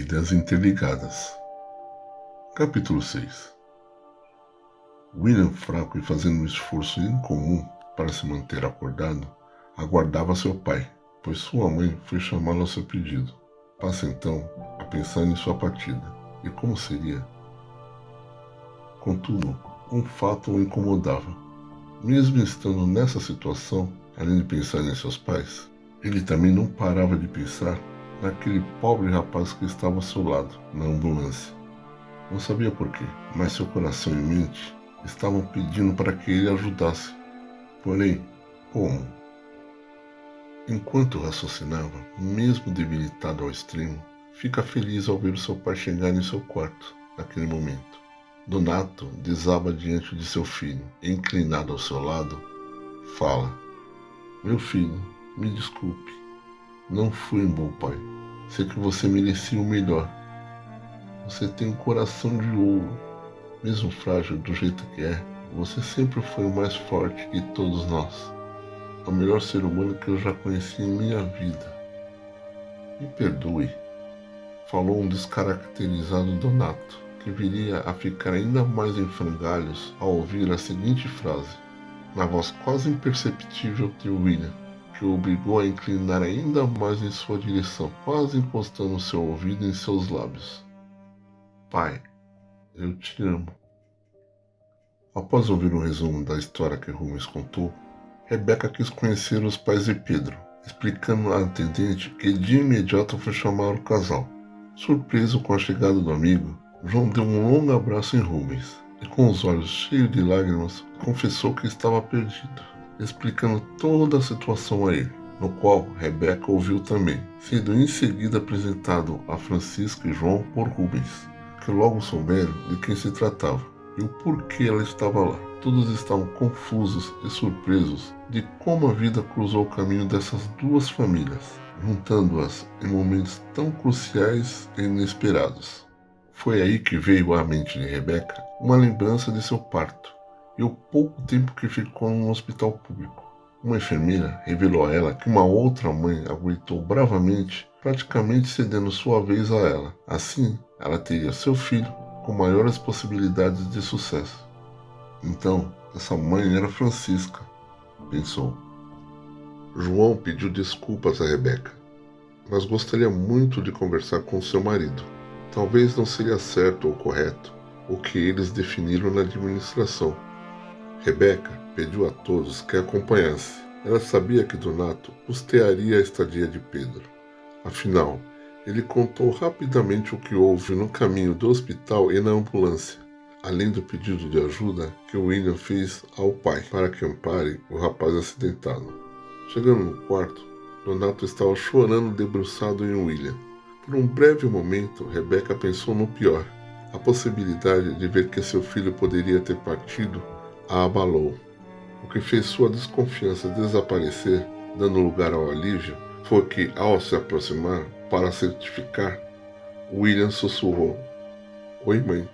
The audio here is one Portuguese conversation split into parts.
Vidas interligadas. Capítulo 6. William, fraco e fazendo um esforço incomum para se manter acordado, aguardava seu pai, pois sua mãe foi chamá-lo ao seu pedido. Passa então a pensar em sua partida e como seria. Contudo, um fato o incomodava. Mesmo estando nessa situação, além de pensar em seus pais, ele também não parava de pensar naquele pobre rapaz que estava ao seu lado, na ambulância. Não sabia porquê, mas seu coração e mente estavam pedindo para que ele ajudasse. Porém, como? Enquanto raciocinava, mesmo debilitado ao extremo, fica feliz ao ver o seu pai chegar em seu quarto, naquele momento. Donato desaba diante de seu filho, e inclinado ao seu lado, fala: "Meu filho, me desculpe. Não fui um bom pai. Sei que você merecia o melhor. Você tem um coração de ouro. Mesmo frágil do jeito que é, você sempre foi o mais forte que todos nós. O melhor ser humano que eu já conheci em minha vida. Me perdoe", falou um descaracterizado Donato, que viria a ficar ainda mais em frangalhos ao ouvir a seguinte frase, na voz quase imperceptível de William, que o obrigou a inclinar ainda mais em sua direção, quase encostando seu ouvido em seus lábios. "Pai, eu te amo." Após ouvir um resumo da história que Rubens contou, Rebeca quis conhecer os pais de Pedro, explicando à atendente que de imediato foi chamar o casal. Surpreso com a chegada do amigo, João deu um longo abraço em Rubens e, com os olhos cheios de lágrimas, confessou que estava perdido, explicando toda a situação a ele, no qual Rebeca ouviu também, sendo em seguida apresentado a Francisca e João por Rubens, que logo souberam de quem se tratava e o porquê ela estava lá. Todos estavam confusos e surpresos de como a vida cruzou o caminho dessas duas famílias, juntando-as em momentos tão cruciais e inesperados. Foi aí que veio à mente de Rebeca uma lembrança de seu parto e o pouco tempo que ficou no hospital público. Uma enfermeira revelou a ela que uma outra mãe aguentou bravamente, praticamente cedendo sua vez a ela. Assim, ela teria seu filho com maiores possibilidades de sucesso. Então, essa mãe era Francisca, pensou. João pediu desculpas a Rebeca, mas gostaria muito de conversar com seu marido. Talvez não seria certo ou correto o que eles definiram na administração. Rebeca pediu a todos que a acompanhasse. Ela sabia que Donato custearia a estadia de Pedro. Afinal, ele contou rapidamente o que houve no caminho do hospital e na ambulância, além do pedido de ajuda que William fez ao pai para que ampare o rapaz acidentado. Chegando no quarto, Donato estava chorando debruçado em William. Por um breve momento, Rebeca pensou no pior. A possibilidade de ver que seu filho poderia ter partido a abalou. O que fez sua desconfiança desaparecer, dando lugar ao alívio, foi que, ao se aproximar para certificar, William sussurrou: "Oi, mãe."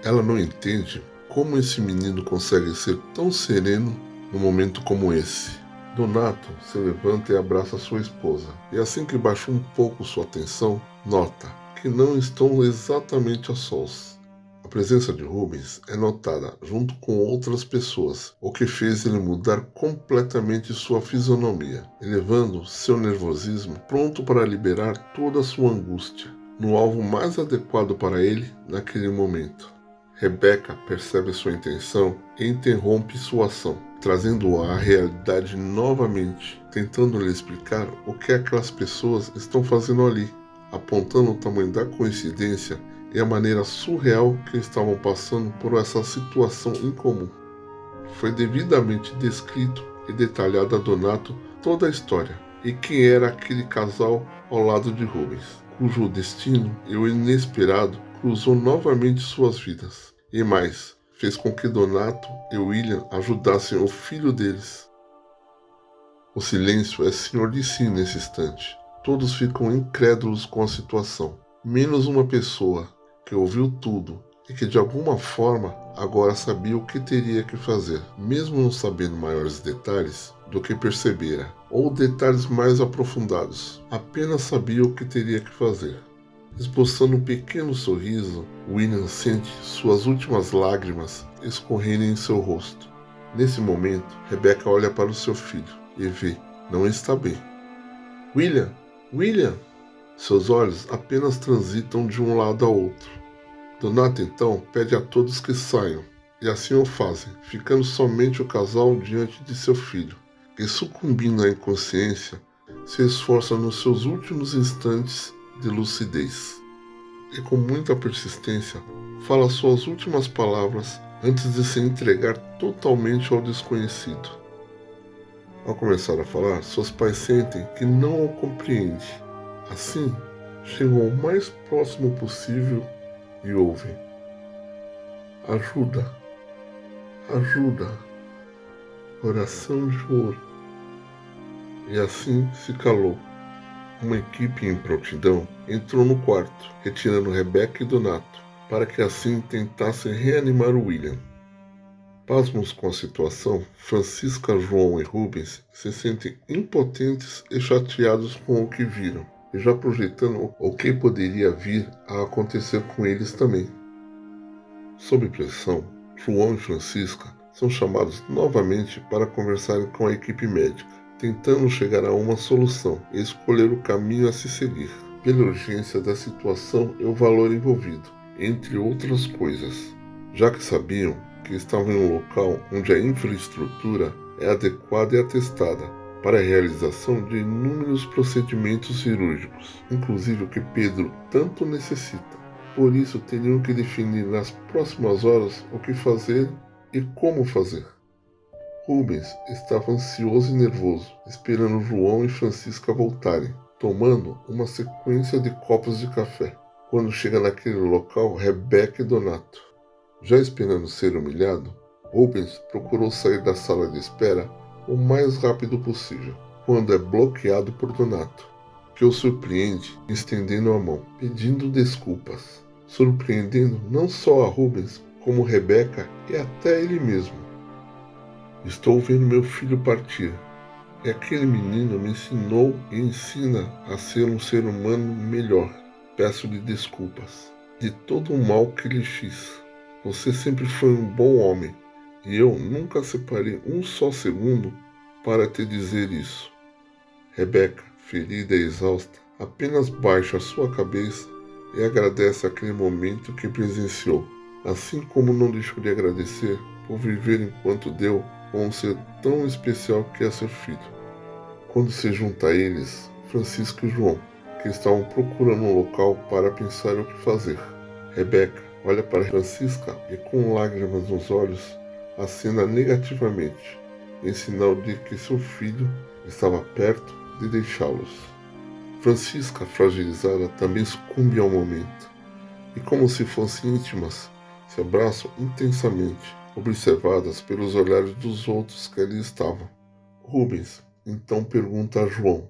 Ela não entende como esse menino consegue ser tão sereno num momento como esse. Donato se levanta e abraça sua esposa, e assim que baixa um pouco sua atenção, nota que não estão exatamente a sós. A presença de Rubens é notada junto com outras pessoas, o que fez ele mudar completamente sua fisionomia, elevando seu nervosismo, pronto para liberar toda a sua angústia, no alvo mais adequado para ele naquele momento. Rebeca percebe sua intenção e interrompe sua ação, trazendo-o à realidade novamente, tentando lhe explicar o que aquelas pessoas estão fazendo ali, apontando o tamanho da coincidência e a maneira surreal que estavam passando por essa situação incomum. Foi devidamente descrito e detalhado a Donato toda a história e quem era aquele casal ao lado de Rubens, cujo destino e o inesperado cruzou novamente suas vidas. E mais, fez com que Donato e William ajudassem o filho deles. O silêncio é senhor de si nesse instante. Todos ficam incrédulos com a situação, menos uma pessoa que ouviu tudo e que de alguma forma agora sabia o que teria que fazer, mesmo não sabendo maiores detalhes do que percebera, ou detalhes mais aprofundados. Apenas sabia o que teria que fazer. Esboçando um pequeno sorriso, William sente suas últimas lágrimas escorrerem em seu rosto. Nesse momento, Rebecca olha para o seu filho e vê, não está bem. William! William! Seus olhos apenas transitam de um lado ao outro. Donato então pede a todos que saiam, e assim o fazem, ficando somente o casal diante de seu filho, que, sucumbindo à inconsciência, se esforça nos seus últimos instantes de lucidez. E com muita persistência, fala suas últimas palavras antes de se entregar totalmente ao desconhecido. Ao começar a falar, seus pais sentem que não o compreende. Assim, chegam o mais próximo possível e ouvem: ajuda, ajuda, coração de ouro. E assim se calou. Uma equipe em prontidão entrou no quarto, retirando Rebecca e Donato, para que assim tentassem reanimar o William. Pasmos com a situação, Francisca, João e Rubens se sentem impotentes e chateados com o que viram, e já projetando o que poderia vir a acontecer com eles também. Sob pressão, João e Francisca são chamados novamente para conversarem com a equipe médica, tentando chegar a uma solução e escolher o caminho a se seguir, pela urgência da situação e o valor envolvido, entre outras coisas, já que sabiam que estavam em um local onde a infraestrutura é adequada e atestada para a realização de inúmeros procedimentos cirúrgicos, inclusive o que Pedro tanto necessita. Por isso, teriam que definir nas próximas horas o que fazer e como fazer. Rubens estava ansioso e nervoso, esperando João e Francisca voltarem, tomando uma sequência de copos de café. Quando chega naquele local, Rebecca e Donato. Já esperando ser humilhado, Rubens procurou sair da sala de espera o mais rápido possível, quando é bloqueado por Donato, que o surpreende estendendo a mão, pedindo desculpas, surpreendendo não só a Rubens, como Rebecca e até ele mesmo. Estou vendo meu filho partir, e aquele menino me ensinou e ensina a ser um ser humano melhor. Peço-lhe desculpas de todo o mal que lhe fiz. Você sempre foi um bom homem, e eu nunca separei um só segundo para te dizer isso. Rebecca, ferida e exausta, apenas baixa a sua cabeça e agradece aquele momento que presenciou, assim como não deixou de agradecer por viver enquanto deu com um ser tão especial que é seu filho. Quando se junta a eles, Francisco e João, que estavam procurando um local para pensar o que fazer. Rebecca olha para Francisca e, com lágrimas nos olhos, acena negativamente, em sinal de que seu filho estava perto de deixá-los. Francisca, fragilizada, também sucumbe ao momento, e como se fossem íntimas, se abraçam intensamente, observadas pelos olhares dos outros que ali estavam. Rubens então pergunta a João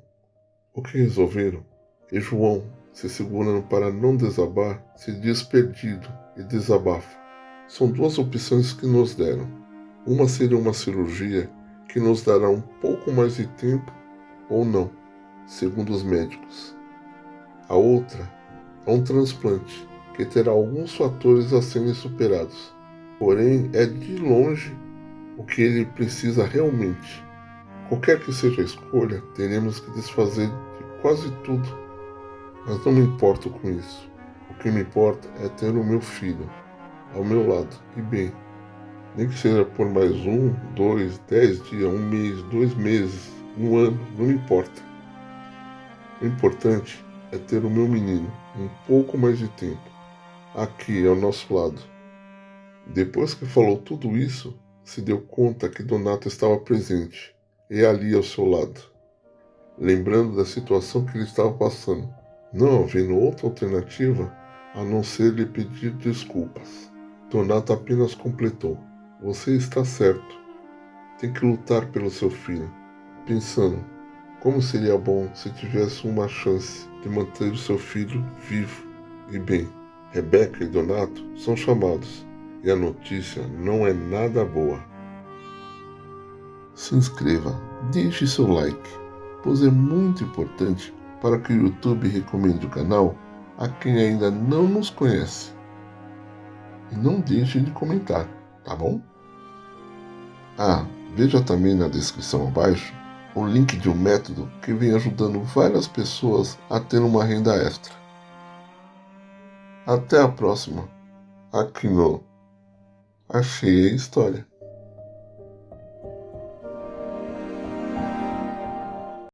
o que resolveram, e João, se segurando para não desabar, se diz perdido e desabafa. São duas opções que nos deram. Uma seria uma cirurgia que nos dará um pouco mais de tempo ou não, segundo os médicos. A outra é um transplante, que terá alguns fatores a serem superados, porém é de longe o que ele precisa realmente. Qualquer que seja a escolha, teremos que desfazer de quase tudo, mas não me importo com isso. O que me importa é ter o meu filho ao meu lado, e bem, nem que seja por mais 1, 2, 10 dias, 1 mês, 2 meses, 1 ano, não me importa. O importante é ter o meu menino um pouco mais de tempo, aqui ao nosso lado. Depois que falou tudo isso, se deu conta que Donato estava presente e ali ao seu lado, lembrando da situação que ele estava passando, não havendo outra alternativa a não ser lhe pedir desculpas. Donato apenas completou: você está certo, tem que lutar pelo seu filho, pensando como seria bom se tivesse uma chance de manter o seu filho vivo e bem. Rebecca e Donato são chamados, e a notícia não é nada boa. Se inscreva, deixe seu like, pois é muito importante para que o YouTube recomende o canal a quem ainda não nos conhece. E não deixe de comentar, tá bom? Ah, veja também na descrição abaixo o link de um método que vem ajudando várias pessoas a ter uma renda extra. Até a próxima, aqui no Achei a História.